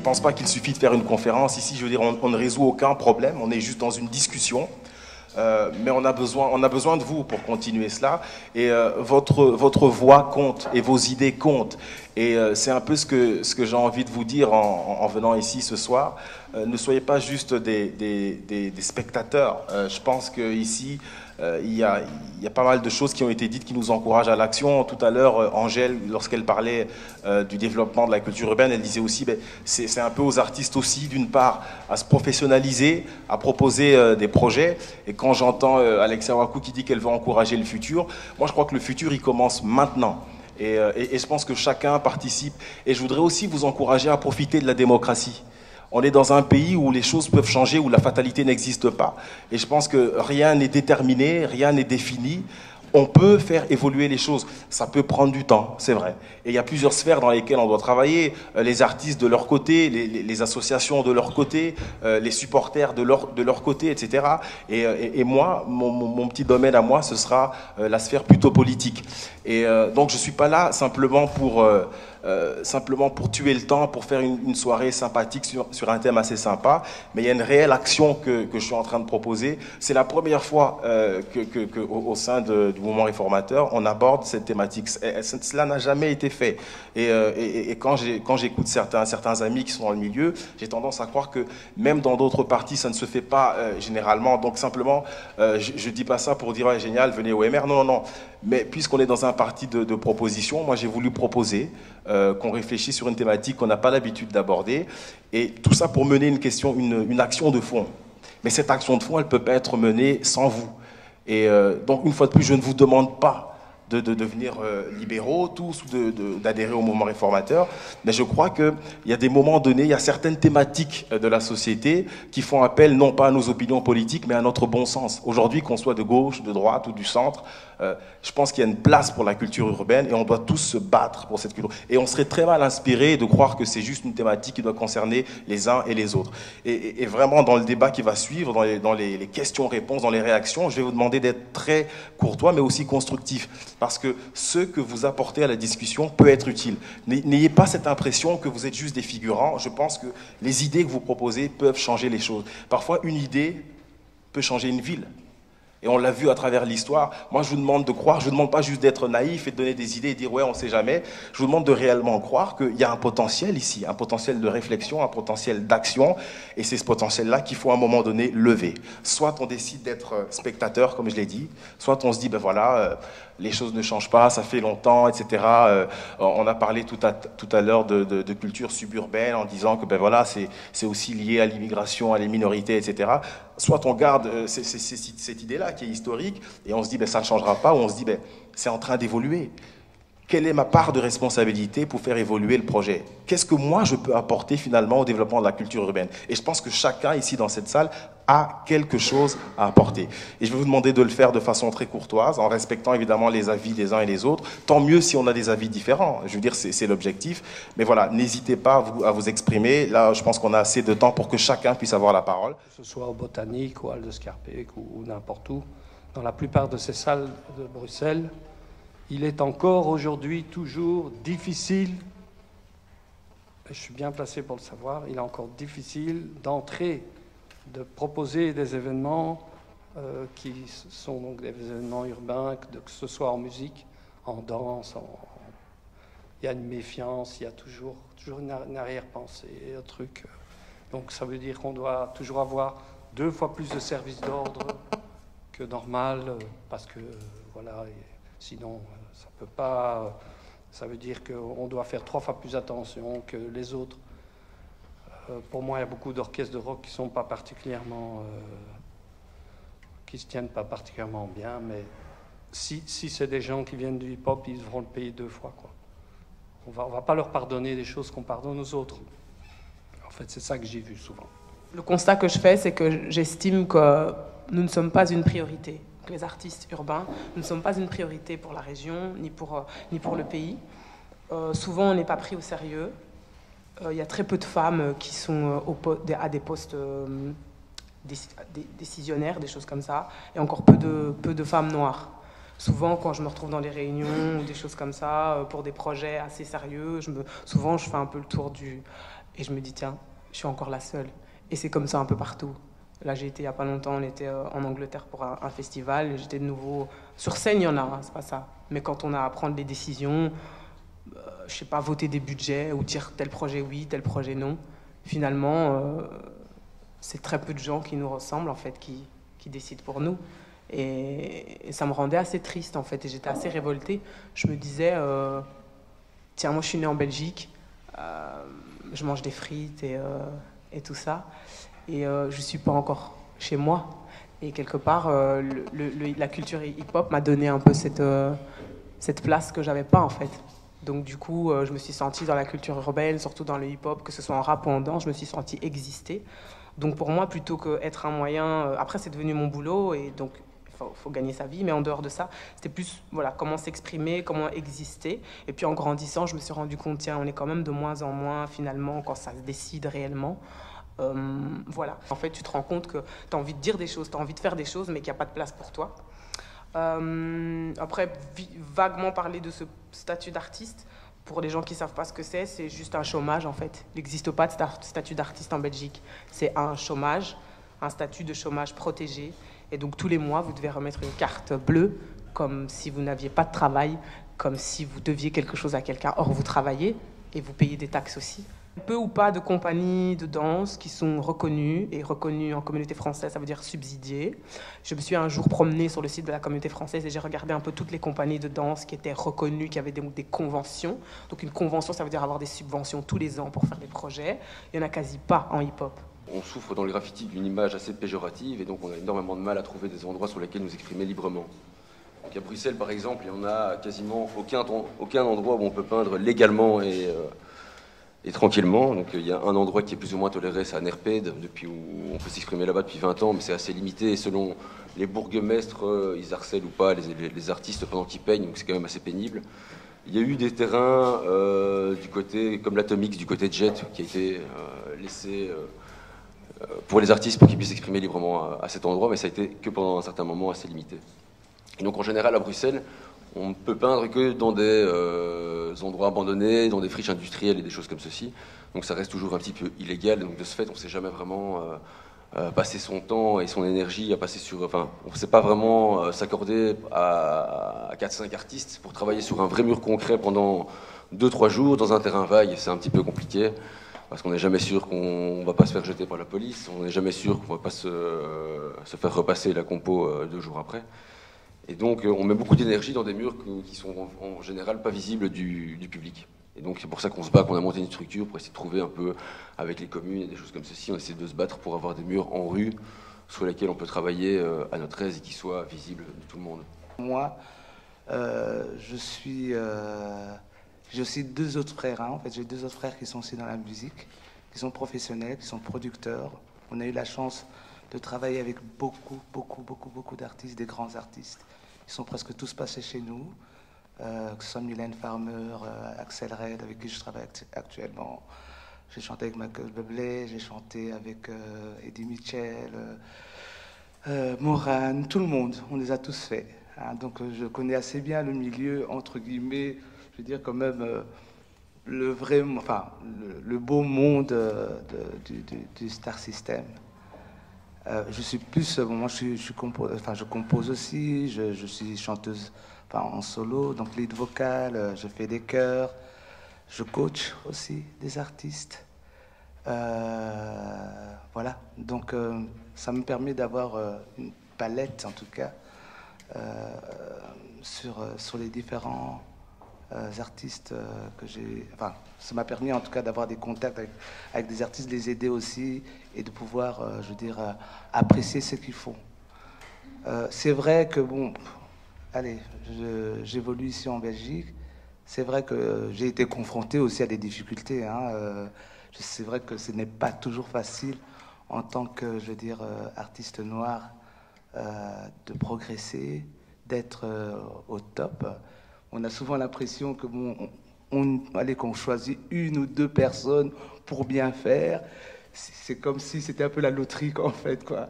pense pas qu'il suffit de faire une conférence. Ici, je veux dire, on ne résout aucun problème, on est juste dans une discussion. Mais on a besoin de vous pour continuer cela. Et votre voix compte et vos idées comptent. Et c'est un peu ce que j'ai envie de vous dire en venant ici ce soir. Ne soyez pas juste des spectateurs. Je pense qu'ici, il y a pas mal de choses qui ont été dites qui nous encouragent à l'action. Tout à l'heure, Angèle, lorsqu'elle parlait du développement de la culture urbaine, elle disait aussi, ben, c'est un peu aux artistes aussi, d'une part, à se professionnaliser, à proposer des projets. Et quand j'entends Alexia Wakou qui dit qu'elle veut encourager le futur, moi je crois que le futur, il commence maintenant. Et je pense que chacun participe. Et je voudrais aussi vous encourager à profiter de la démocratie. On est dans un pays où les choses peuvent changer, où la fatalité n'existe pas. Et je pense que rien n'est déterminé, rien n'est défini. On peut faire évoluer les choses. Ça peut prendre du temps, c'est vrai. Et il y a plusieurs sphères dans lesquelles on doit travailler. Les artistes de leur côté, les associations de leur côté, les supporters de leur côté, etc. Et moi, mon petit domaine à moi, ce sera la sphère plutôt politique. Et donc je ne suis pas là simplement pour tuer le temps, pour faire une soirée sympathique sur un thème assez sympa, mais il y a une réelle action que je suis en train de proposer. C'est la première fois au sein du mouvement réformateur, on aborde cette thématique. Cela n'a jamais été fait. Et quand j'écoute certains amis qui sont dans le milieu, j'ai tendance à croire que même dans d'autres partis, ça ne se fait pas généralement. Donc simplement, je ne dis pas ça pour dire ouais, génial, venez au MR. Non, non, non. Mais puisqu'on est dans un parti de proposition, moi j'ai voulu proposer qu'on réfléchisse sur une thématique qu'on n'a pas l'habitude d'aborder, et tout ça pour mener une action de fond. Mais cette action de fond, elle ne peut pas être menée sans vous. Et donc, une fois de plus, je ne vous demande pas de devenir libéraux tous, d'adhérer au mouvement réformateur, mais je crois qu'il y a des moments donnés, il y a certaines thématiques de la société qui font appel non pas à nos opinions politiques, mais à notre bon sens. Aujourd'hui, qu'on soit de gauche, de droite ou du centre, je pense qu'il y a une place pour la culture urbaine et on doit tous se battre pour cette culture. Et on serait très mal inspiré de croire que c'est juste une thématique qui doit concerner les uns et les autres. Et vraiment, dans le débat qui va suivre, dans les questions-réponses, dans les réactions, je vais vous demander d'être très courtois, mais aussi constructif. Parce que ce que vous apportez à la discussion peut être utile. N'ayez pas cette impression que vous êtes juste des figurants. Je pense que les idées que vous proposez peuvent changer les choses. Parfois, une idée peut changer une ville. Et on l'a vu à travers l'histoire. Moi, je vous demande de croire, je ne vous demande pas juste d'être naïf et de donner des idées et de dire « ouais, on ne sait jamais ». Je vous demande de réellement croire qu'il y a un potentiel ici, un potentiel de réflexion, un potentiel d'action. Et c'est ce potentiel-là qu'il faut à un moment donné lever. Soit on décide d'être spectateur, comme je l'ai dit, soit on se dit « ben voilà, les choses ne changent pas, ça fait longtemps, etc. » On a parlé tout à l'heure de culture suburbaine en disant que ben voilà, c'est aussi lié à l'immigration, à les minorités, etc. Soit on garde cette idée-là qui est historique et on se dit ben ça ne changera pas, ou on se dit ben c'est en train d'évoluer. Quelle est ma part de responsabilité pour faire évoluer le projet? Qu'est-ce que moi je peux apporter finalement au développement de la culture urbaine? Et je pense que chacun ici dans cette salle a quelque chose à apporter. Et je vais vous demander de le faire de façon très courtoise, en respectant évidemment les avis des uns et des autres. Tant mieux si on a des avis différents, je veux dire, c'est l'objectif. Mais voilà, n'hésitez pas à vous exprimer. Là, je pense qu'on a assez de temps pour que chacun puisse avoir la parole. Que ce soit au Botanique, au Hall de Scarpec ou n'importe où, dans la plupart de ces salles de Bruxelles, il est encore aujourd'hui toujours difficile, et je suis bien placé pour le savoir, il est encore difficile d'entrer, de proposer des événements qui sont donc des événements urbains, que ce soit en musique, en danse, il y a une méfiance, il y a toujours une arrière-pensée, un truc. Donc ça veut dire qu'on doit toujours avoir 2 fois plus de services d'ordre que normal, parce que voilà, sinon ça peut pas. Ça veut dire qu'on doit faire 3 fois plus attention que les autres. Pour moi, il y a beaucoup d'orchestres de rock qui sont pas particulièrement, qui se tiennent pas particulièrement bien, mais si c'est des gens qui viennent du hip-hop, ils devront le payer 2 fois, quoi. On va pas leur pardonner des choses qu'on pardonne aux autres. En fait, c'est ça que j'ai vu souvent. Le constat que je fais, c'est que j'estime que nous ne sommes pas une priorité. Que les artistes urbains, nous ne sommes pas une priorité pour la région, ni pour le pays. Souvent, on n'est pas pris au sérieux. Il y a très peu de femmes qui sont à des postes décisionnaires, des choses comme ça, et encore peu de femmes noires. Souvent, quand je me retrouve dans les réunions ou des choses comme ça, pour des projets assez sérieux, souvent je fais un peu le tour Et je me dis, tiens, je suis encore la seule. Et c'est comme ça un peu partout. Là, j'ai été il n'y a pas longtemps, on était en Angleterre pour un festival. J'étais de nouveau... Sur scène, il y en a, hein, c'est pas ça. Mais quand on a à prendre des décisions, je sais pas, voter des budgets ou dire tel projet oui, tel projet non, finalement, c'est très peu de gens qui nous ressemblent, en fait, qui décident pour nous. Et ça me rendait assez triste, en fait, et j'étais assez révoltée. Je me disais, tiens, moi, je suis née en Belgique, je mange des frites et tout ça, et je suis pas encore chez moi. Et quelque part, la culture hip-hop m'a donné un peu cette place que j'avais pas, en fait. Donc du coup, je me suis sentie dans la culture urbaine, surtout dans le hip-hop, que ce soit en rap ou en danse, je me suis sentie exister. Donc pour moi, plutôt qu'être un moyen... après, c'est devenu mon boulot, et donc il faut gagner sa vie, mais en dehors de ça, c'était plus voilà, comment s'exprimer, comment exister. Et puis en grandissant, je me suis rendu compte, tiens, on est quand même de moins en moins, finalement, quand ça se décide réellement. Voilà. En fait, tu te rends compte que tu as envie de dire des choses, tu as envie de faire des choses, mais qu'il n'y a pas de place pour toi. Après, vaguement parler de ce statut d'artiste, pour les gens qui ne savent pas ce que c'est juste un chômage, en fait. Il n'existe pas de statut d'artiste en Belgique. C'est un chômage, un statut de chômage protégé. Et donc, tous les mois, vous devez remettre une carte bleue, comme si vous n'aviez pas de travail, comme si vous deviez quelque chose à quelqu'un. Or, vous travaillez et vous payez des taxes aussi. Peu ou pas de compagnies de danse qui sont reconnues, et reconnues en communauté française, ça veut dire subsidiées. Je me suis un jour promenée sur le site de la communauté française et j'ai regardé un peu toutes les compagnies de danse qui étaient reconnues, qui avaient des conventions. Donc une convention, ça veut dire avoir des subventions tous les ans pour faire des projets. Il n'y en a quasi pas en hip-hop. On souffre dans le graffiti d'une image assez péjorative et donc on a énormément de mal à trouver des endroits sur lesquels nous exprimer librement. Donc à Bruxelles, par exemple, il n'y en a quasiment aucun endroit où on peut peindre légalement et tranquillement. Donc il y a un endroit qui est plus ou moins toléré, c'est à Nerpede, depuis où on peut s'exprimer là-bas depuis 20 ans, mais c'est assez limité. Et selon les bourgmestres, ils harcèlent ou pas les artistes pendant qu'ils peignent, donc c'est quand même assez pénible. Il y a eu des terrains du côté, comme l'Atomix, du côté de Jet, qui a été laissé pour les artistes pour qu'ils puissent s'exprimer librement à cet endroit, mais ça a été que pendant un certain moment assez limité. Et donc en général à Bruxelles, on ne peut peindre que dans des endroits abandonnés, dans des friches industrielles et des choses comme ceci. Donc ça reste toujours un petit peu illégal. Donc de ce fait, on ne sait jamais vraiment passer son temps et son énergie à passer sur... Enfin, on ne sait pas vraiment s'accorder à 4-5 artistes pour travailler sur un vrai mur concret pendant 2-3 jours dans un terrain vague. C'est un petit peu compliqué parce qu'on n'est jamais sûr qu'on ne va pas se faire jeter par la police. On n'est jamais sûr qu'on ne va pas se faire repasser la compo 2 jours après. Et donc, on met beaucoup d'énergie dans des murs qui sont en général pas visibles du public. Et donc, c'est pour ça qu'on se bat, qu'on a monté une structure pour essayer de trouver un peu, avec les communes et des choses comme ceci, on essaie de se battre pour avoir des murs en rue sur lesquels on peut travailler à notre aise et qui soient visibles de tout le monde. Moi, j'ai aussi 2 autres frères. Hein. En fait, j'ai 2 autres frères qui sont aussi dans la musique, qui sont professionnels, qui sont producteurs. On a eu la chance de travailler avec beaucoup d'artistes, des grands artistes. Ils sont presque tous passés chez nous, que ce soit Mylène Farmer, Axel Red, avec qui je travaille actuellement. J'ai chanté avec Michael Bublé, j'ai chanté avec Eddie Mitchell, Moran, tout le monde, on les a tous faits. Hein. Donc je connais assez bien le milieu, entre guillemets, je veux dire quand même, le beau monde du Star System. Je suis plus, moi je compose aussi, je suis chanteuse en solo, donc lead vocal, je fais des chœurs, je coach aussi des artistes. Voilà, donc ça me permet d'avoir une palette en tout cas sur les différents artistes que j'ai... Enfin, ça m'a permis en tout cas d'avoir des contacts avec des artistes, de les aider aussi et de pouvoir, je veux dire, apprécier ce qu'ils font. C'est vrai que, bon, allez, j'évolue ici en Belgique. C'est vrai que j'ai été confronté aussi à des difficultés. Hein. C'est vrai que ce n'est pas toujours facile en tant que, je veux dire, artiste noir de progresser, d'être au top. On a souvent l'impression que qu'on choisit 1 ou 2 personnes pour bien faire. C'est comme si c'était un peu la loterie, en fait, quoi.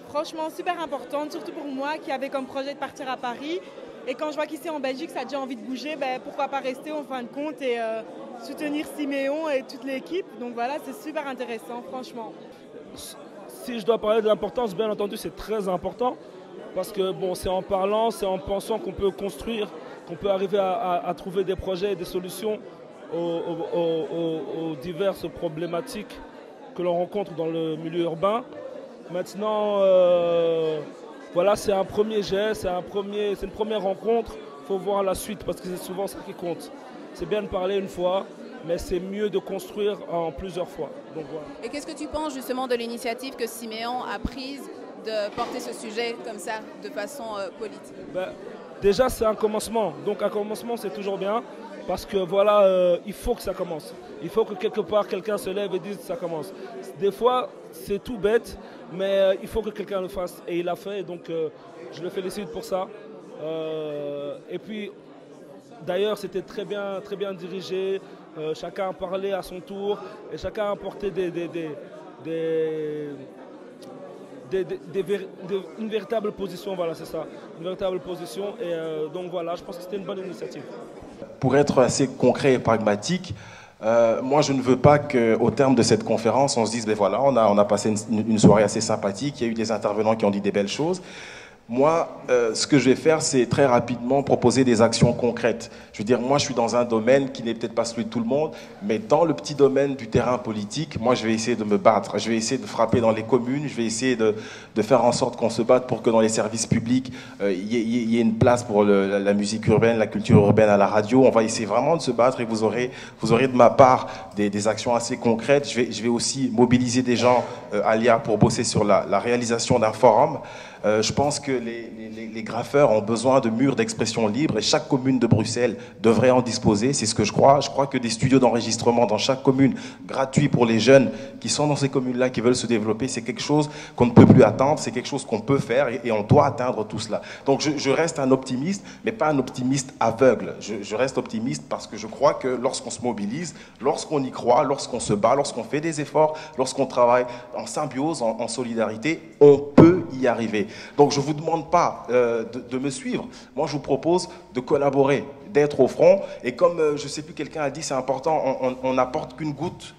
Franchement, super importante, surtout pour moi qui avait comme projet de partir à Paris. Et quand je vois qu'ici en Belgique, ça a déjà envie de bouger, ben, pourquoi pas rester en fin de compte et soutenir Siméon et toute l'équipe. Donc voilà, c'est super intéressant, franchement. Si je dois parler de l'importance, bien entendu, c'est très important. Parce que bon, c'est en parlant, c'est en pensant qu'on peut construire, qu'on peut arriver à trouver des projets et des solutions aux diverses problématiques que l'on rencontre dans le milieu urbain. Maintenant, voilà, c'est un premier geste, c'est une première rencontre. Il faut voir la suite parce que c'est souvent ça qui compte. C'est bien de parler une fois, mais c'est mieux de construire en plusieurs fois. Donc, voilà. Et qu'est-ce que tu penses justement de l'initiative que Siméon a prise de porter ce sujet comme ça, de façon politique? Déjà, c'est un commencement. Donc un commencement, c'est toujours bien. Parce que voilà, il faut que ça commence. Il faut que quelque part, quelqu'un se lève et dise que ça commence. Des fois, c'est tout bête, mais il faut que quelqu'un le fasse. Et il l'a fait, donc je le félicite pour ça. Et puis, d'ailleurs, c'était très bien dirigé. Chacun a parlé à son tour et chacun a apporté une véritable position, voilà, c'est ça, une véritable position. Et donc voilà, je pense que c'était une bonne initiative. Pour être assez concret et pragmatique, moi je ne veux pas qu'au terme de cette conférence, on se dise, ben voilà, on a passé une soirée assez sympathique, il y a eu des intervenants qui ont dit des belles choses. Moi, ce que je vais faire, c'est très rapidement proposer des actions concrètes. Je veux dire, moi, je suis dans un domaine qui n'est peut-être pas celui de tout le monde, mais dans le petit domaine du terrain politique, moi, je vais essayer de me battre. Je vais essayer de frapper dans les communes. Je vais essayer de faire en sorte qu'on se batte pour que dans les services publics, il y ait une place pour la musique urbaine, la culture urbaine à la radio. On va essayer vraiment de se battre et vous aurez de ma part des actions assez concrètes. Je vais aussi mobiliser des gens à l'IA pour bosser sur la réalisation d'un forum. Je pense que les graffeurs ont besoin de murs d'expression libre et chaque commune de Bruxelles devrait en disposer, c'est ce que je crois. Je crois que des studios d'enregistrement dans chaque commune, gratuits pour les jeunes qui sont dans ces communes-là, qui veulent se développer, c'est quelque chose qu'on ne peut plus attendre, c'est quelque chose qu'on peut faire et on doit atteindre tout cela. Donc je reste un optimiste, mais pas un optimiste aveugle. Je reste optimiste parce que je crois que lorsqu'on se mobilise, lorsqu'on y croit, lorsqu'on se bat, lorsqu'on fait des efforts, lorsqu'on travaille en symbiose, en solidarité, on peut y arriver. Donc je ne vous demande pas de me suivre. Moi, je vous propose de collaborer, d'être au front. Et comme, je ne sais plus, quelqu'un a dit, c'est important, on n'apporte qu'une goutte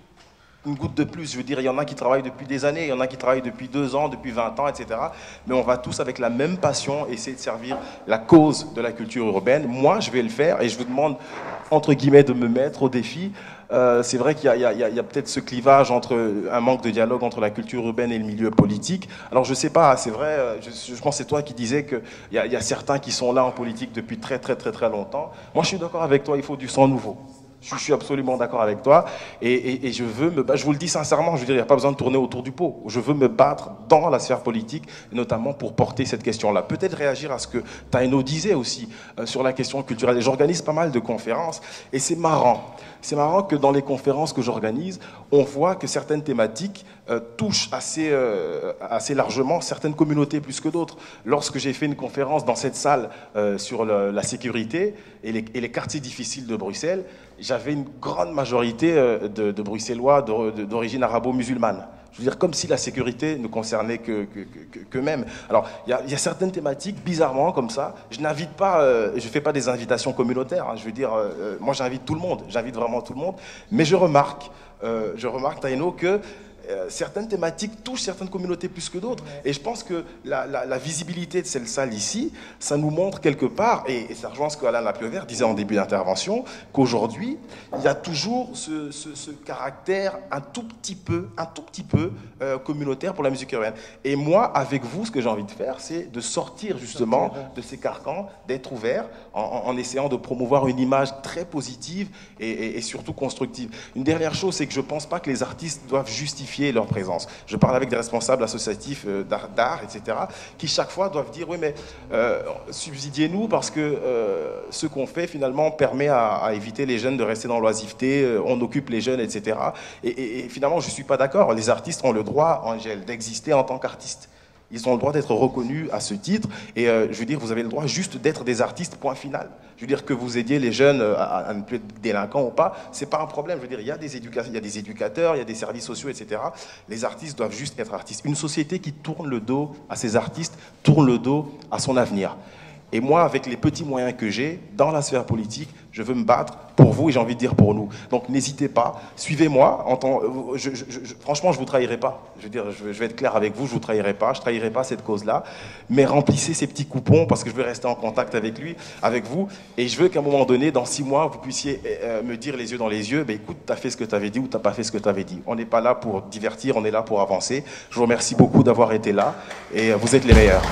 de plus. Je veux dire, il y en a qui travaillent depuis des années, il y en a qui travaillent depuis 2 ans, depuis 20 ans, etc. Mais on va tous, avec la même passion, essayer de servir la cause de la culture urbaine. Moi, je vais le faire et je vous demande, entre guillemets, de me mettre au défi. C'est vrai qu'il y a peut-être ce clivage un manque de dialogue entre la culture urbaine et le milieu politique. Alors je sais pas, c'est vrai, je pense que c'est toi qui disais qu'il y a certains qui sont là en politique depuis très longtemps. Moi je suis d'accord avec toi, il faut du sang nouveau. Je suis absolument d'accord avec toi et je veux me battre, je vous le dis sincèrement, je veux dire, il n'y a pas besoin de tourner autour du pot. Je veux me battre dans la sphère politique, notamment pour porter cette question-là. Peut-être réagir à ce que Taino disait aussi sur la question culturelle. J'organise pas mal de conférences et c'est marrant. C'est marrant que dans les conférences que j'organise, on voit que certaines thématiques touchent assez largement certaines communautés plus que d'autres. Lorsque j'ai fait une conférence dans cette salle sur la sécurité et les quartiers difficiles de Bruxelles, j'avais une grande majorité de Bruxellois d'origine arabo-musulmane. Je veux dire, comme si la sécurité ne concernait qu'eux-mêmes. Alors, il y a certaines thématiques, bizarrement, comme ça. Je n'invite pas, je ne fais pas des invitations communautaires. Hein, je veux dire, moi, j'invite tout le monde. J'invite vraiment tout le monde. Mais je remarque, Taino, que certaines thématiques touchent certaines communautés plus que d'autres. Et je pense que la visibilité de cette salle ici, ça nous montre quelque part, et ça rejoint ce qu'Alain Lapieuvert disait en début d'intervention, qu'aujourd'hui, il y a toujours ce caractère un tout petit peu communautaire pour la musique urbaine. Et moi, avec vous, ce que j'ai envie de faire, c'est de sortir justement de ces carcans, d'être ouvert, en essayant de promouvoir une image très positive et surtout constructive. Une dernière chose, c'est que je ne pense pas que les artistes doivent justifier leur présence. Je parle avec des responsables associatifs d'art, etc., qui chaque fois doivent dire, oui, mais subsidiez-nous parce que ce qu'on fait, finalement, permet à éviter les jeunes de rester dans l'oisiveté, on occupe les jeunes, etc. Et finalement, je ne suis pas d'accord. Les artistes ont le droit, Angèle, d'exister en tant qu'artistes. Ils ont le droit d'être reconnus à ce titre. Et je veux dire, vous avez le droit juste d'être des artistes, point final. Je veux dire, que vous aidiez les jeunes à ne plus être délinquants ou pas, c'est pas un problème. Je veux dire, il y a des éducateurs, il y a des services sociaux, etc. Les artistes doivent juste être artistes. Une société qui tourne le dos à ses artistes, tourne le dos à son avenir. Et moi, avec les petits moyens que j'ai, dans la sphère politique, je veux me battre pour vous et j'ai envie de dire pour nous. Donc n'hésitez pas, suivez-moi. Franchement, je ne vous trahirai pas. Je veux dire, je vais être clair avec vous, je ne vous trahirai pas. Je ne trahirai pas cette cause-là. Mais remplissez ces petits coupons parce que je veux rester en contact avec lui, avec vous. Et je veux qu'à un moment donné, dans 6 mois, vous puissiez me dire les yeux dans les yeux, écoute, tu as fait ce que tu avais dit ou tu n'as pas fait ce que tu avais dit. On n'est pas là pour divertir, on est là pour avancer. Je vous remercie beaucoup d'avoir été là et vous êtes les meilleurs.